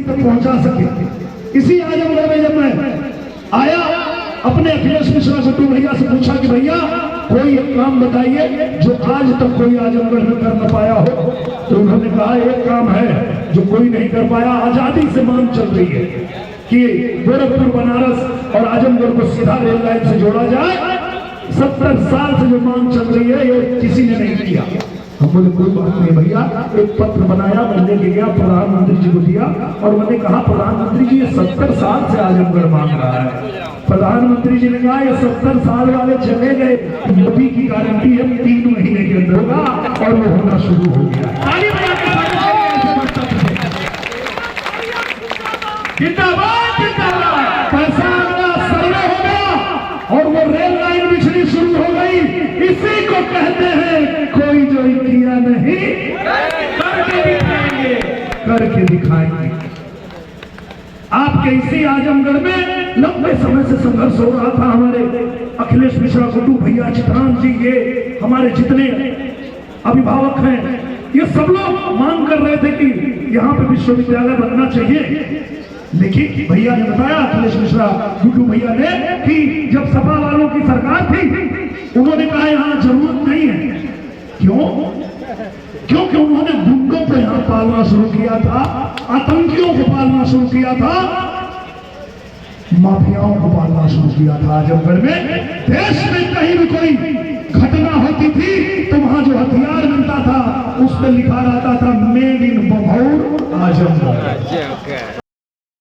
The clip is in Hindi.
तक पहुंचा सके। इसी आजमगढ़ में जब मैं आया, अपने अखिलेश मिश्रा गुड्डू भैया से पूछा कि भैया कोई एक काम बताइए जो आज तक कोई आजमगढ़ में कर न पाया हो। तो उन्होंने कहा एक काम है जो कोई नहीं कर पाया। आजादी से मांग चल रही है कि गोरखपुर, बनारस और आजमगढ़ को सीधा रेल लाइन से जोड़ा जाए। 70 साल से जो मांग चल रही है ये किसी ने नहीं किया। हम बोले कोई बात नहीं भैया, एक पत्र बनाया, मैं लेके गया, प्रधानमंत्री जी को दिया और मैंने कहा प्रधानमंत्री जी ये 70 साल से आजमगढ़ मांग रहा है। प्रधानमंत्री जी ने कहा ये 70 साल वाले चले गए, मोदी की गारंटी है 3 महीने के अंदर होगा और वो होना शुरू हो गया। जिंदाबाद जिंदाबाद। पैसा आया, सर्वे हो गया और वो रेल लाइन बिछनी शुरू हो गई। इसी को कहते हैं कोई जो किया नहीं करके दिखाएंगे, करके दिखाएंगे। आपके इसी आजमगढ़ में लंबे समय से संघर्ष हो रहा था। हमारे अखिलेश मिश्रा गुड्डू भैया, चित्रांश जी, ये हमारे जितने अभिभावक हैं, ये सब लोग मांग कर रहे थे कि यहाँ पे विश्वविद्यालय बनना चाहिए। लेकिन भैया ने बताया, अखिलेश मिश्रा गुड्डू भैया ने, कि जब सपा वालों की सरकार थी उन्होंने कहा यहाँ जरूरत नहीं है। क्यों? क्योंकि उन्होंने गुंडों को यहाँ पालना शुरू किया था, आतंकियों को पालना शुरू किया था, माफियाओं को पालना शुरू किया था। आजमगढ़ में देश में कहीं भी कोई